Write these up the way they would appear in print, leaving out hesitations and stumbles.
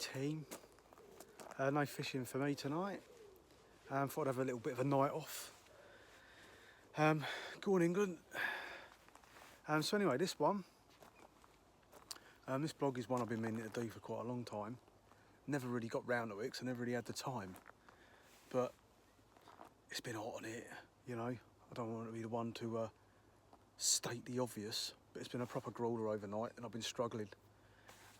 team. No fishing for me tonight. Thought I'd have a little bit of a night off. Go on, England. So anyway, this one, this blog is one I've been meaning to do for quite a long time. Never really got round to it because I never really had the time. But it's been hot on it, you know. I don't want to be the one to state the obvious, but it's been a proper growler overnight and I've been struggling.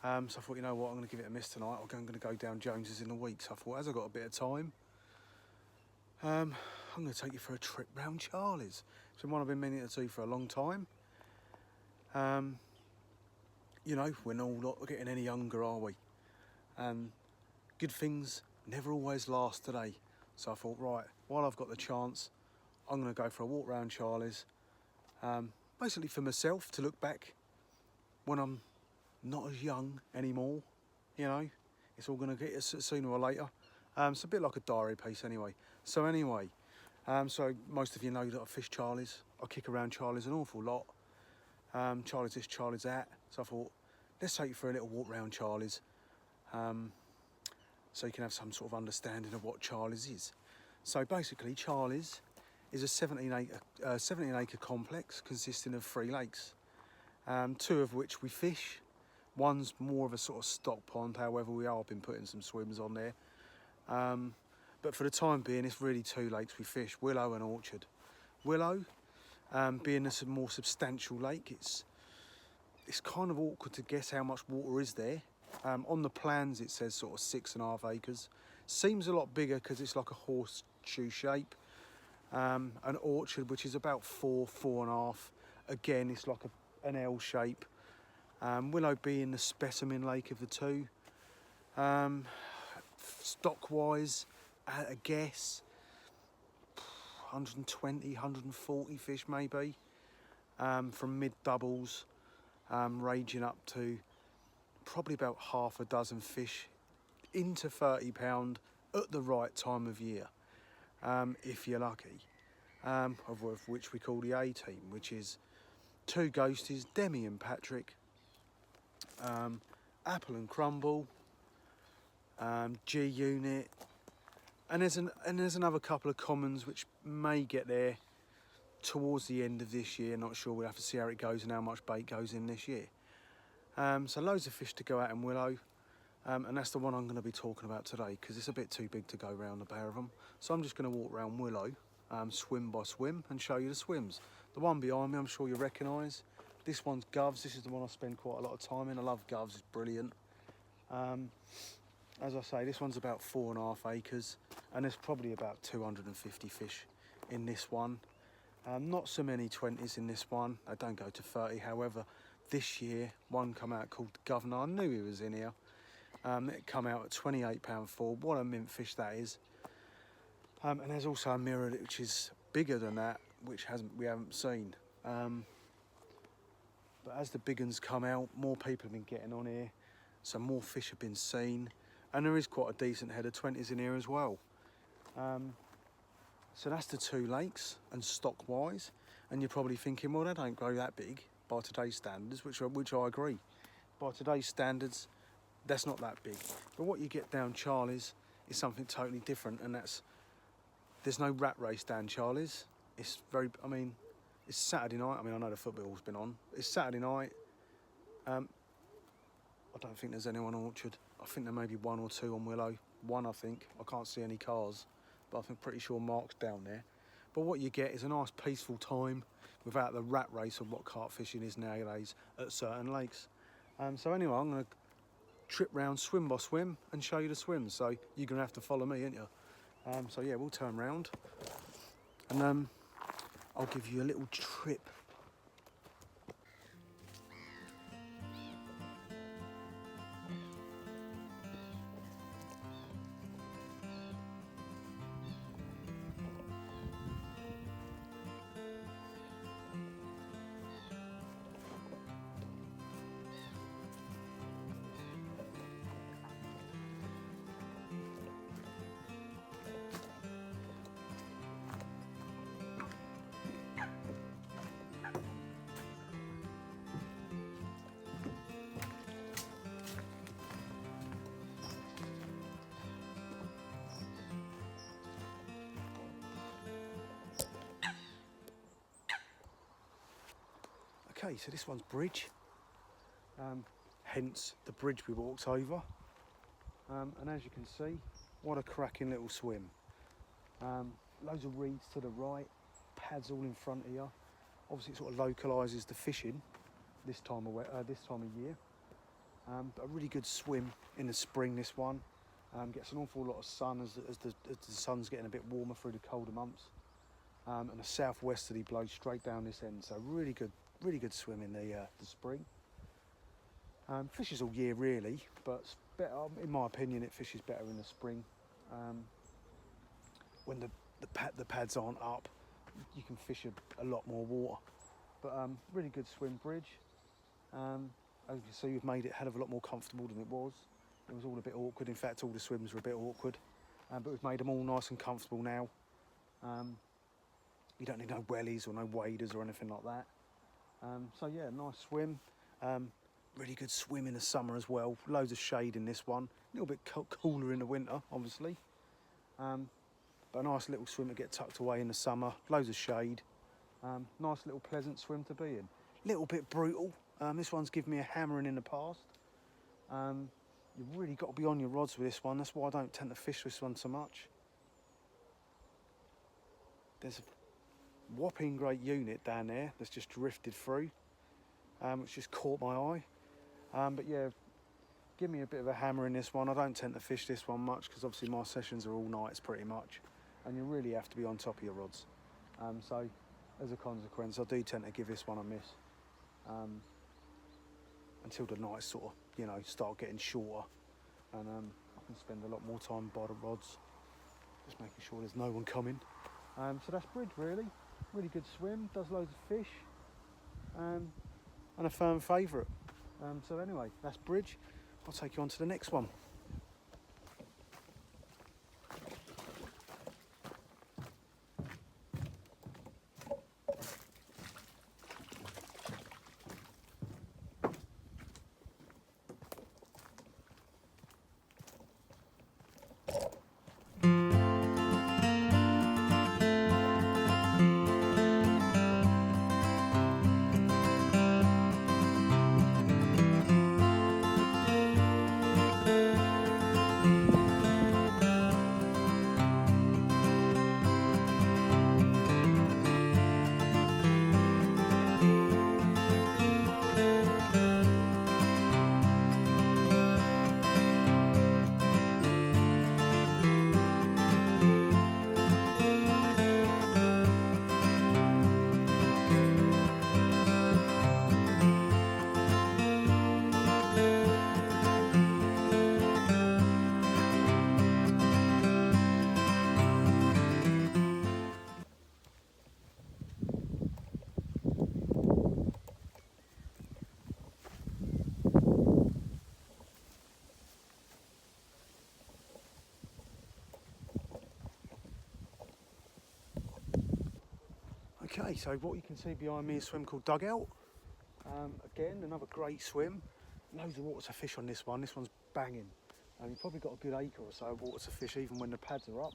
So I thought, you know what, I'm going to give it a miss tonight. I'm going to go down Jones's in a week. So I thought, as I've got a bit of time, I'm going to take you for a trip round Charlie's. It's been one I've been meaning to do for a long time. You know, we're not getting any younger, are we? Good things never always last today. So I thought, right, while I've got the chance, I'm going to go for a walk round Charlie's. Basically for myself, to look back when I'm not as young anymore, you know. It's all going to get us sooner or later. It's a bit like a diary piece anyway. So anyway, so most of you know that I fish Charlie's. I kick around Charlie's an awful lot. Charlie's this, Charlie's that. So I thought, let's take you for a little walk round Charlie's. So you can have some sort of understanding of what Charlie's is. So basically, Charlie's is a 17 acre complex consisting of 3 lakes, 2 of which we fish. One's more of a sort of stock pond, however we have been putting some swims on there. But for the time being, it's really 2 lakes we fish, Willow and Orchard. Willow, being a more substantial lake, it's kind of awkward to guess how much water is there. On the plans it says sort of 6.5 acres. Seems a lot bigger because it's like a horseshoe shape. An Orchard, which is about 4.5. Again, it's like an L shape. Willow being the specimen lake of the 2. Stock wise, at a guess, 120, 140 fish maybe, from mid doubles, ranging up to probably about half a dozen fish into 30 pound at the right time of year, if you're lucky, of which we call the A team, which is 2 ghosties, Demi and Patrick, Apple and Crumble, G Unit, and there's another couple of commons which may get there towards the end of this year. Not sure, we'll have to see how it goes and how much bait goes in this year. So loads of fish to go out in Willow, and that's the one I'm going to be talking about today because it's a bit too big to go round the pair of them. So I'm just going to walk around Willow, swim by swim, and show you the swims. The one behind me I'm sure you recognise. This one's Govs. This is the one I spend quite a lot of time in. I love Govs, it's brilliant. As I say, this one's about 4.5 acres, and there's probably about 250 fish in this one. Not so many 20s in this one. They don't go to 30. However, this year, one come out called Governor. I knew he was in here. It come out at £28.4. What a mint fish that is. And there's also a mirror which is bigger than that, which we haven't seen. But as the big ones come out, more people have been getting on here, so more fish have been seen, and there is quite a decent head of 20s in here as well. So that's the 2 lakes, and stock wise, and you're probably thinking, well, they don't grow that big by today's standards, which I agree. By today's standards, that's not that big. But what you get down Charlie's is something totally different, and there's no rat race down Charlie's. It's it's Saturday night. I know the football's been on. It's Saturday night. I don't think there's anyone on Orchard. I think there may be 1 or 2 on Willow. 1, I think. I can't see any cars, but I'm pretty sure Mark's down there. But what you get is a nice peaceful time without the rat race of what carp fishing is nowadays at certain lakes. So anyway, I'm going to trip round swim by swim and show you the swims. So you're going to have to follow me, aren't you? So yeah, we'll turn round and I'll give you a little trip. Okay, so this one's bridge, hence the bridge we walked over. And as you can see, what a cracking little swim. Loads of reeds to the right, pads all in front of you. Obviously it sort of localises the fishing this time of year. But a really good swim in the spring, this one. Gets an awful lot of sun as the sun's getting a bit warmer through the colder months. And a southwesterly blows straight down this end, so really good swim in the spring. Fishes all year really, but it's better, in my opinion, it fishes better in the spring. When the pads aren't up, you can fish a lot more water. But really good swim bridge. As you can see, we've made it a hell of a lot more comfortable than it was. It was all a bit awkward. In fact, all the swims were a bit awkward. But we've made them all nice and comfortable now. You don't need no wellies or no waders or anything like that. So yeah, nice swim. Really good swim in the summer as well. Loads of shade in this one. A little bit cooler in the winter, obviously. But a nice little swim to get tucked away in the summer. Loads of shade. Nice little pleasant swim to be in. Little bit brutal. This one's given me a hammering in the past. You've really got to be on your rods with this one. That's why I don't tend to fish this one so much. There's a whopping great unit down there that's just drifted through, which just caught my eye. But yeah, give me a bit of a hammer in this one. I don't tend to fish this one much because obviously my sessions are all nights pretty much, and you really have to be on top of your rods. So as a consequence, I do tend to give this one a miss until the nights sort of, you know, start getting shorter, and I can spend a lot more time by the rods, just making sure there's no one coming. So that's bridge really good swim, does loads of fish, and a firm favourite. So anyway, that's bridge. I'll take you on to the next one. Okay, so what you can see behind me is a swim called Dugout. Again, another great swim. Loads of water to fish on this one. This one's banging. You've probably got a good acre or so of water to fish even when the pads are up.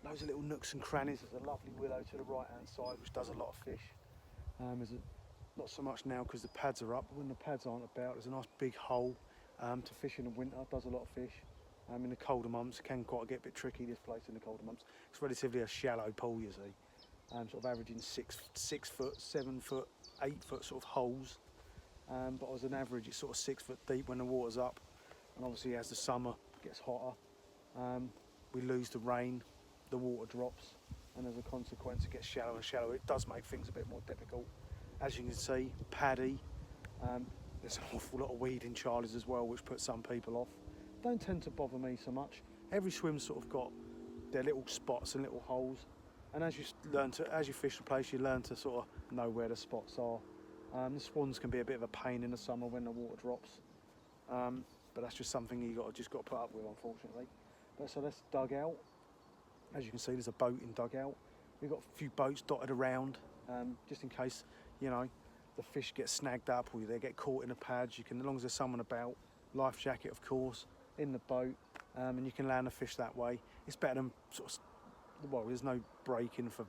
Loads of little nooks and crannies. There's a lovely willow to the right hand side which does a lot of fish. Not so much now because the pads are up, but when the pads aren't about, there's a nice big hole to fish in the winter. Does a lot of fish. In the colder months, it can get a bit tricky, this place in the colder months. It's relatively a shallow pool, you see. Sort of averaging 6 foot, 7 foot, 8 foot sort of holes. But as an average, it's sort of 6 foot deep when the water's up. And obviously as the summer gets hotter, we lose the rain, the water drops, and as a consequence it gets shallower and shallower. It does make things a bit more difficult. As you can see, paddy, there's an awful lot of weed in Charlie's as well, which puts some people off. Don't tend to bother me so much. Every swim's sort of got their little spots and little holes. And as you fish the place, you learn to sort of know where the spots are. The swans can be a bit of a pain in the summer when the water drops, but that's just something you just got to put up with, unfortunately. But so that's Dugout. As you can see, there's a boat in Dugout. We've got a few boats dotted around, just in case, you know, the fish get snagged up or they get caught in the pads. You can, as long as there's someone about, life jacket, of course, in the boat, and you can land the fish that way. It's better than sort of. Well, there's no braking for,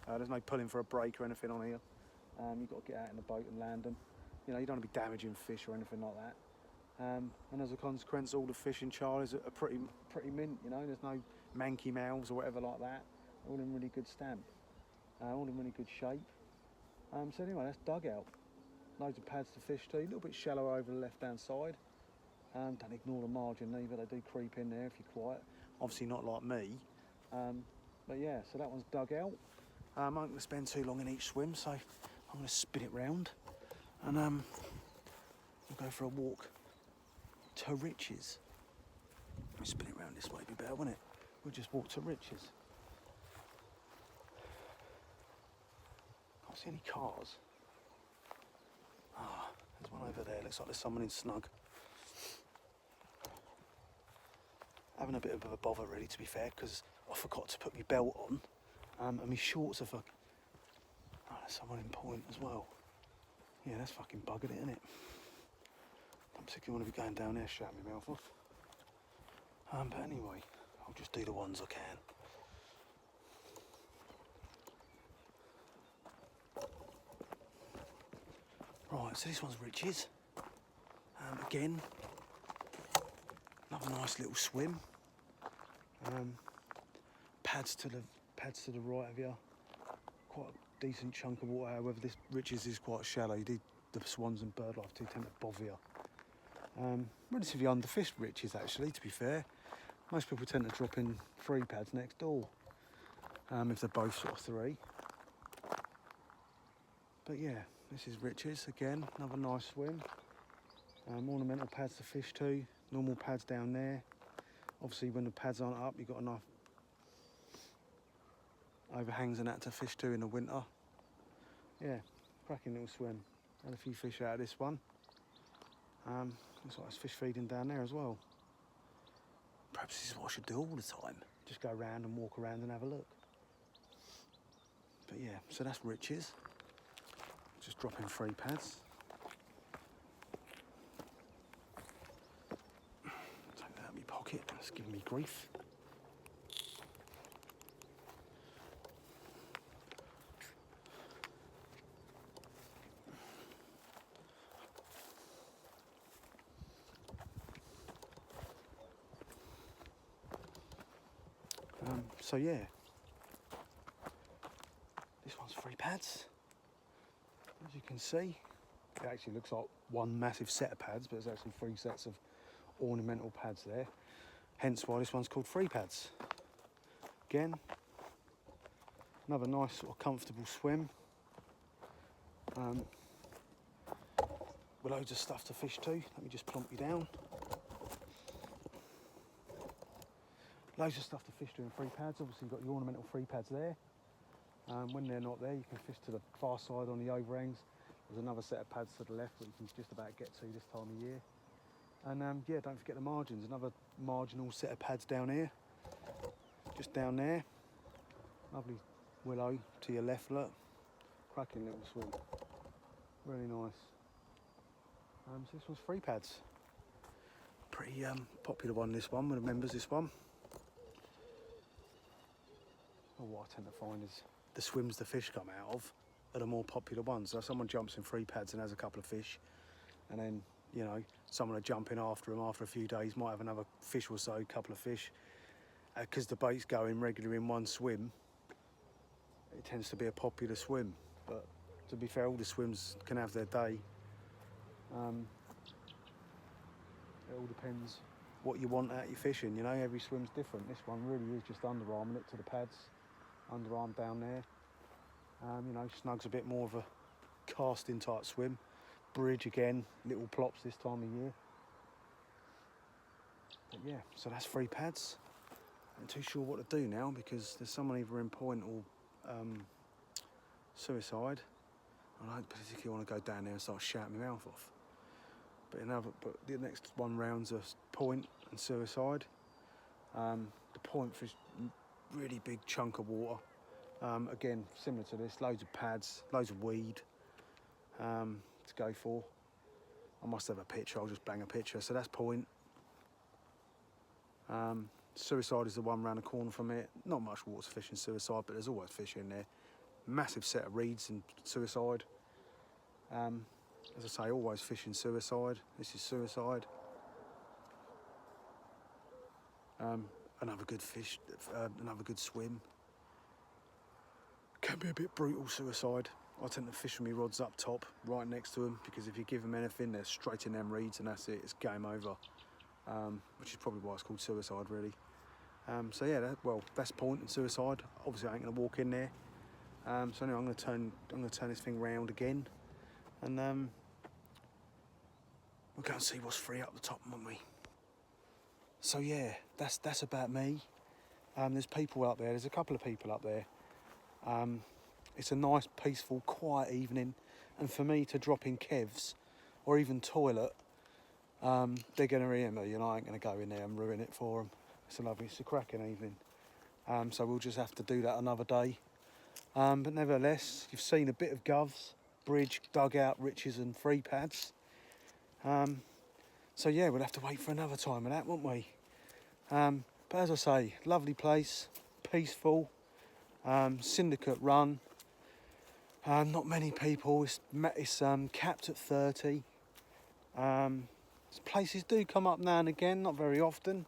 there's no pulling for a break or anything on here. You've got to get out in the boat and land them. You know, you don't want to be damaging fish or anything like that. And as a consequence, all the fish in Charlie's are pretty mint. You know, there's no manky mouths or whatever like that. All in really good stamp, all in really good shape. So anyway, that's dugout. Loads of pads to fish to. A little bit shallow over the left-hand side. Don't ignore the margin either. They do creep in there if you're quiet. Obviously not like me. But yeah, so that one's dugout. I'm not going to spend too long in each swim, so I'm going to spin it round and we'll go for a walk to Rich's. Let me spin it round this way, it'd be better, wouldn't it? We'll just walk to Rich's. Can't see any cars. Ah, there's one over there. Looks like there's someone in snug. Having a bit of a bother, really, to be fair, because I forgot to put my belt on, and my shorts are fucking. Oh, there's someone in point as well. Yeah, that's fucking buggered it, isn't it? Don't particularly want to be going down there shouting my mouth off. But anyway, I'll just do the ones I can. Right, so this one's Rich's. Again, another nice little swim. Pads to the right of you. Quite a decent chunk of water. However, this Rich's is quite shallow. The swans and bird life do tend to bother you. Relatively underfished Rich's, actually. To be fair, most people tend to drop in 3 pads next door. If they're both sort of 3. But yeah, this is Rich's again. Another nice swim. Ornamental pads to fish to. Normal pads down there. Obviously, when the pads aren't up, you've got enough overhangs and that to fish to in the winter. Yeah, cracking little swim. Had a few fish out of this one. Looks like there's fish feeding down there as well. Perhaps this is what I should do all the time. Just go around and walk around and have a look. But yeah, so that's Rich's. Just dropping 3 pads. Take that out of my pocket. It's giving me grief. So yeah, this one's 3 pads. As you can see, it actually looks like one massive set of pads, but there's actually 3 sets of ornamental pads there. Hence why this one's called 3 pads. Again, another nice sort of comfortable swim. With loads of stuff to fish to. Let me just plonk you down. Loads of stuff to fish to in 3 pads. Obviously you've got your ornamental 3 pads there. When they're not there, you can fish to the far side on the overhangs. There's another set of pads to the left that you can just about get to this time of year. And yeah, don't forget the margins. Another marginal set of pads down here. Just down there. Lovely willow to your left, look. Cracking little swim. Really nice. So this one's 3 pads. Pretty popular one, this one, with the members, this one. Well, what I tend to find is the swims the fish come out of are the more popular ones. So someone jumps in 3 pads and has a couple of fish, and then, you know, someone will jump in after them after a few days, might have another fish or so, couple of fish. Because the bait's going regularly in one swim, it tends to be a popular swim. But to be fair, all the swims can have their day. It all depends what you want out your fishing, you know, every swim's different. This one really is just underarming it to the pads, underarm down there. You know, snug's a bit more of a casting type swim. Bridge again, little plops this time of year. But yeah, so that's 3 pads. I'm not too sure what to do now because there's someone either in point or suicide. I don't particularly want to go down there and start shouting my mouth off. But the next one round's a point and suicide. The point fish, really big chunk of water. Again, similar to this, loads of pads, loads of weed to go for. I must have a picture, I'll just bang a picture. So that's point. Suicide is the one round the corner from it. Not much water fish in suicide, but there's always fish in there. Massive set of reeds in suicide. As I say, always fishing suicide. This is suicide. Another good fish, another good swim. Can be a bit brutal suicide. I tend to fish with my rods up top, right next to them, because if you give them anything, they're straight in them reeds and that's it, it's game over. Which is probably why it's called suicide, really. So yeah, that's point in suicide. Obviously, I ain't gonna walk in there. So anyway, I'm gonna turn this thing round again, and we'll go and see what's free up the top, won't we? So yeah, that's about me. There's people up there. There's a couple of people up there. It's a nice, peaceful, quiet evening, and for me to drop in Kev's or even toilet, they're going to hear me, and I ain't going to go in there and ruin it for them. It's a cracking evening. So we'll just have to do that another day. But nevertheless, you've seen a bit of govs, bridge, dugout, riches, and free pads. So yeah, we'll have to wait for another time of that, won't we? But as I say, lovely place, peaceful, Syndicate run. Not many people. It's capped at 30. Places do come up now and again, not very often.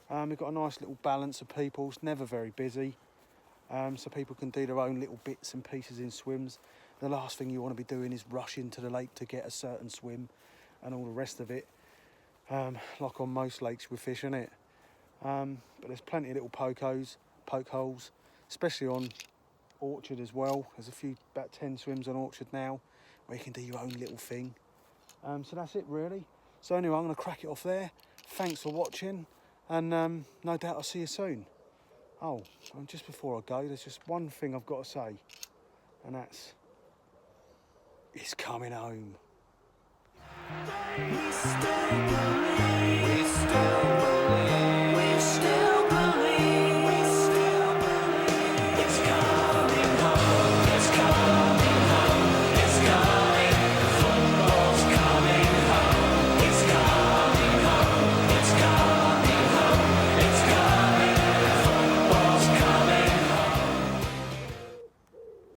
We've got a nice little balance of people. It's never very busy, so people can do their own little bits and pieces in swims. The last thing you want to be doing is rush into the lake to get a certain swim and all the rest of it, like on most lakes we fish, innit? But there's plenty of little poke holes, especially on Orchard as well. There's about 10 swims on Orchard now where you can do your own little thing. So that's it really. So anyway, I'm going to crack it off there. Thanks for watching, and no doubt I'll see you soon. Oh, and just before I go, there's just one thing I've got to say, and that's, it's coming home. We still believe. We still